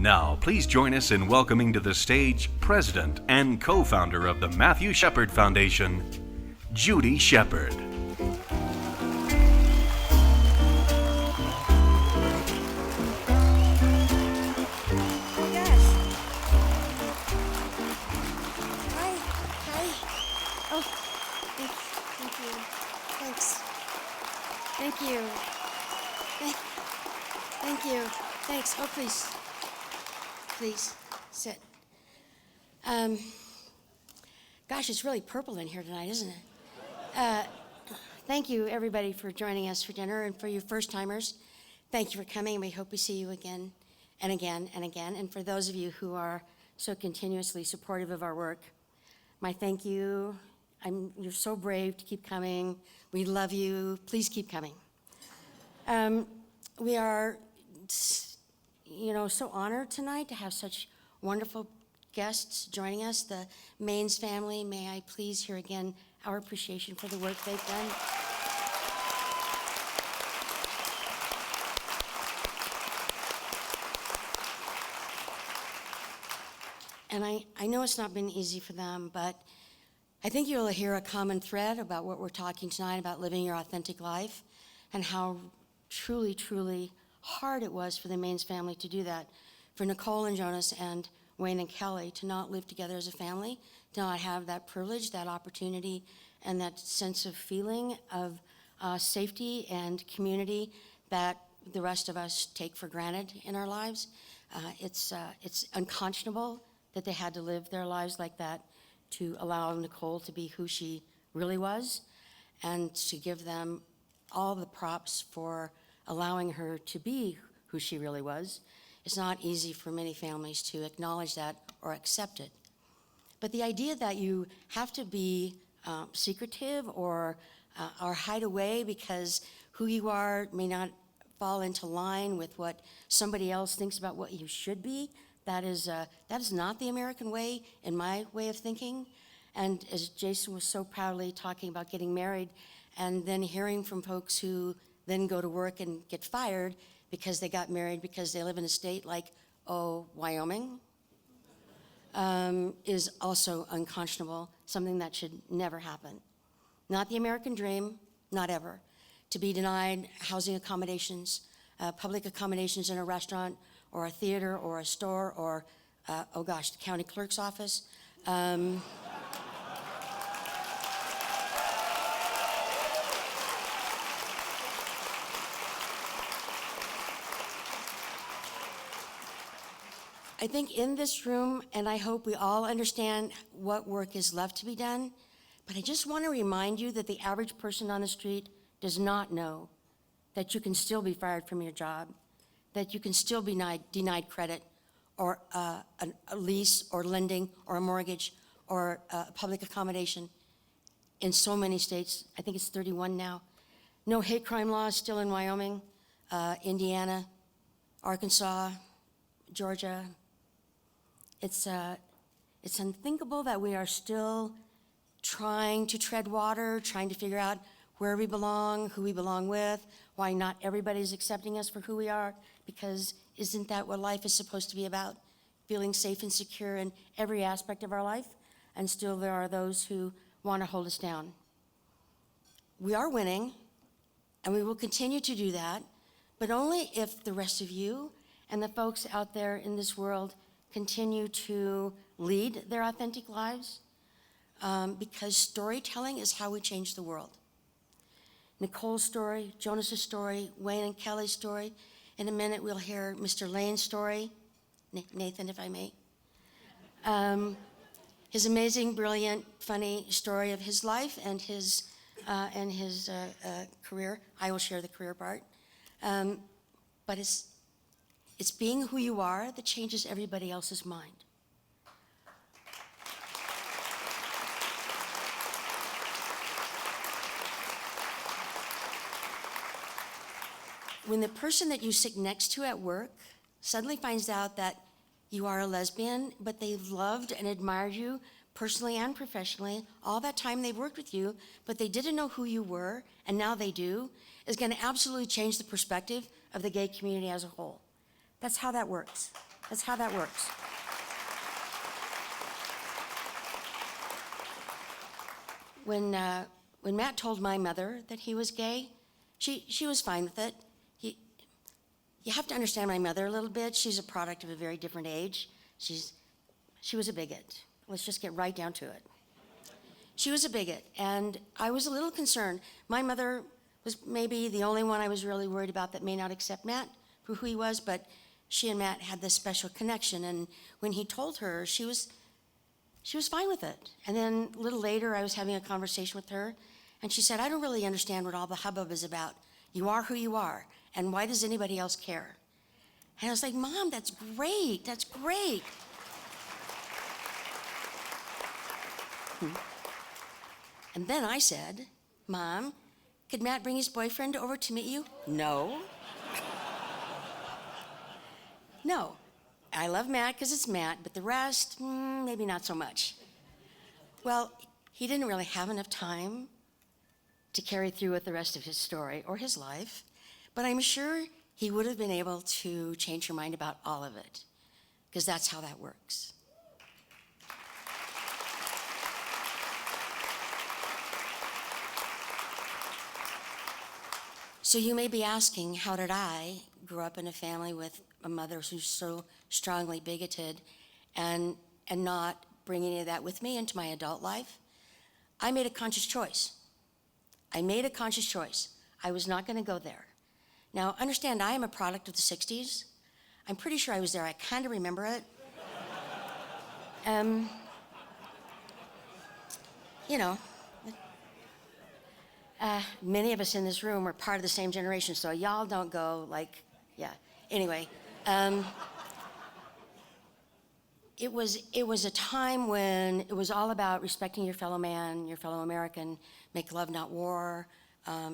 Now, please join us in welcoming to the stage President and co-founder of the Matthew Shepard Foundation, Judy Shepard. Thanks. Oh, please sit. Gosh, it's really purple in here tonight, isn't it? Thank you, everybody, for joining us for dinner, and for you first-timers, thank you for coming. We hope we see you again and again and again. And for those of you who are so continuously supportive of our work, my thank you. You're so brave to keep coming. We love you. Please keep coming. We are so honored tonight to have such wonderful guests joining us. The Maines family, may I please hear again our appreciation for the work they've done. And I know it's not been easy for them, but I think you'll hear a common thread about what we're talking tonight about living your authentic life and how truly, truly hard it was for the Maines family to do that, for Nicole and Jonas and Wayne and Kelly to not live together as a family, to not have that privilege, that opportunity, and that sense of feeling of safety and community that the rest of us take for granted in our lives. It's unconscionable that they had to live their lives like that to allow Nicole to be who she really was, and to give them all the props for allowing her to be who she really was. It's not easy for many families to acknowledge that or accept it. But the idea that you have to be secretive or hide away because who you are may not fall into line with what somebody else thinks about what you should be, that is not the American way, in my way of thinking. And as Jason was so proudly talking about getting married, and then hearing from folks who then go to work and get fired because they got married because they live in a state like, Wyoming, is also unconscionable, something that should never happen. Not the American dream, not ever. To be denied housing accommodations, public accommodations in a restaurant or a theater or a store or, the county clerk's office. I think in this room, and I hope we all understand what work is left to be done, but I just want to remind you that the average person on the street does not know that you can still be fired from your job, that you can still be denied credit or a lease or lending or a mortgage or a public accommodation in so many states. I think it's 31 now. No hate crime laws still in Wyoming, Indiana, Arkansas, Georgia. It's unthinkable that we are still trying to tread water, trying to figure out where we belong, who we belong with, why not everybody's accepting us for who we are, because isn't that what life is supposed to be about? Feeling safe and secure in every aspect of our life, and still there are those who want to hold us down. We are winning, and we will continue to do that, but only if the rest of you and the folks out there in this world continue to lead their authentic lives, because storytelling is how we change the world. Nicole's story, Jonas's story, Wayne and Kelly's story. In a minute, we'll hear Mr. Lane's story, Nathan, if I may. His amazing, brilliant, funny story of his life and his career. I will share the career part. But it's being who you are that changes everybody else's mind. When the person that you sit next to at work suddenly finds out that you are a lesbian, but they've loved and admired you personally and professionally all that time they've worked with you, but they didn't know who you were, and now they do, is going to absolutely change the perspective of the gay community as a whole. That's how that works. That's how that works. When Matt told my mother that he was gay, she was fine with it. You have to understand my mother a little bit. She's a product of a very different age. She was a bigot. Let's just get right down to it. She was a bigot, and I was a little concerned. My mother was maybe the only one I was really worried about that may not accept Matt for who he was, but she and Matt had this special connection, and when he told her, she was fine with it. And then a little later, I was having a conversation with her, and she said, I don't really understand what all the hubbub is about. You are who you are, and why does anybody else care? And I was like, Mom, that's great, that's great. And then I said, Mom, could Matt bring his boyfriend over to meet you? No. No. I love Matt because it's Matt, but the rest, maybe not so much. Well, he didn't really have enough time to carry through with the rest of his story or his life, but I'm sure he would have been able to change her mind about all of it, because that's how that works. So you may be asking, how did I grow up in a family with a mother who's so strongly bigoted and not bring any of that with me into my adult life? I made a conscious choice. I was not going to go there. Now, understand, I am a product of the 60s. I'm pretty sure I was there. I kind of remember it. You know, many of us in this room are part of the same generation, so y'all don't go like, yeah. Anyway, it was a time when it was all about respecting your fellow man, your fellow American, make love, not war,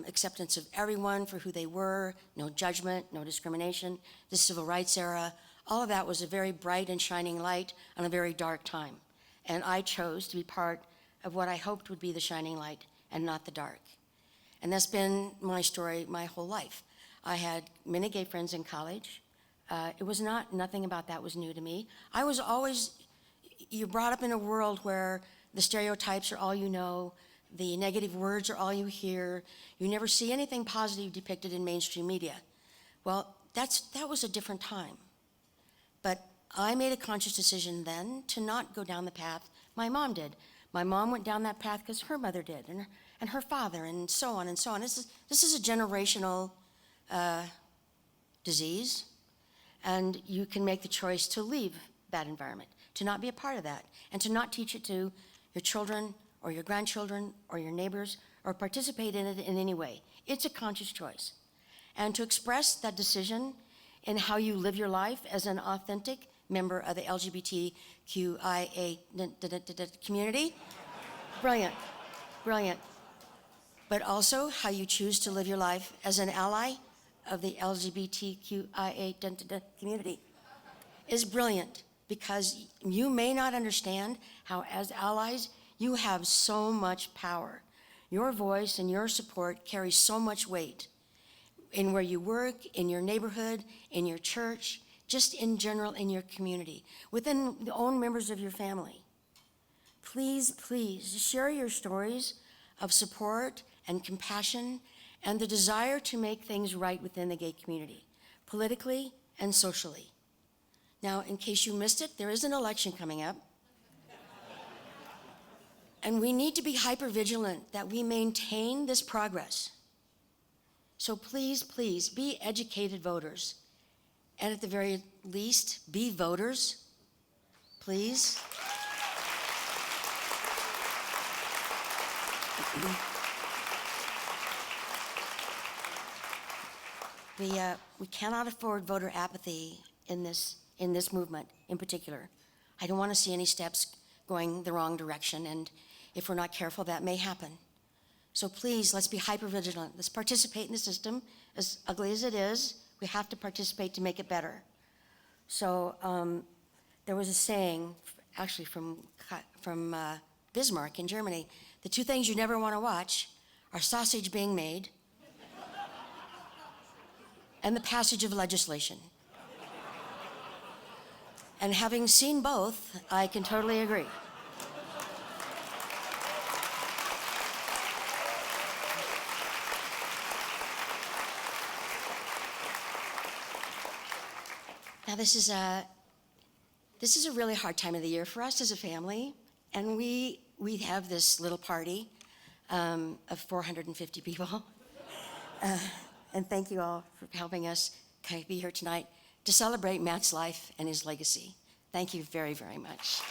acceptance of everyone for who they were, no judgment, no discrimination, the civil rights era. All of that was a very bright and shining light on a very dark time. And I chose to be part of what I hoped would be the shining light and not the dark. And that's been my story my whole life. I had many gay friends in college. It was nothing about that was new to me. I was always, you're brought up in a world where the stereotypes are all you know, the negative words are all you hear. You never see anything positive depicted in mainstream media. Well, that was a different time. But I made a conscious decision then to not go down the path my mom did. My mom went down that path because her mother did, and her father, and so on and so on. This is a generational disease, and you can make the choice to leave that environment, to not be a part of that, and to not teach it to your children or your grandchildren or your neighbors or participate in it in any way. It's a conscious choice. And to express that decision in how you live your life as an authentic member of the LGBTQIA community, brilliant, brilliant. But also how you choose to live your life as an ally of the LGBTQIA community is brilliant, because you may not understand how as allies you have so much power. Your voice and your support carries so much weight in where you work, in your neighborhood, in your church, just in general in your community, within the own members of your family. Please, please share your stories of support and compassion and the desire to make things right within the gay community, politically and socially. Now, in case you missed it, there is an election coming up. And we need to be hyper-vigilant that we maintain this progress. So please, please, be educated voters. And at the very least, be voters, please. We cannot afford voter apathy in this movement in particular. I don't want to see any steps going the wrong direction, and if we're not careful, that may happen. So please, let's be hyper-vigilant. Let's participate in the system. As ugly as it is, we have to participate to make it better. So there was a saying, actually from Bismarck in Germany, the two things you never want to watch are sausage being made and the passage of legislation. And having seen both, I can totally agree. Now, this is a really hard time of the year for us as a family, and we have this little party of 450 people. And thank you all for helping us be here tonight to celebrate Matt's life and his legacy. Thank you very, very much.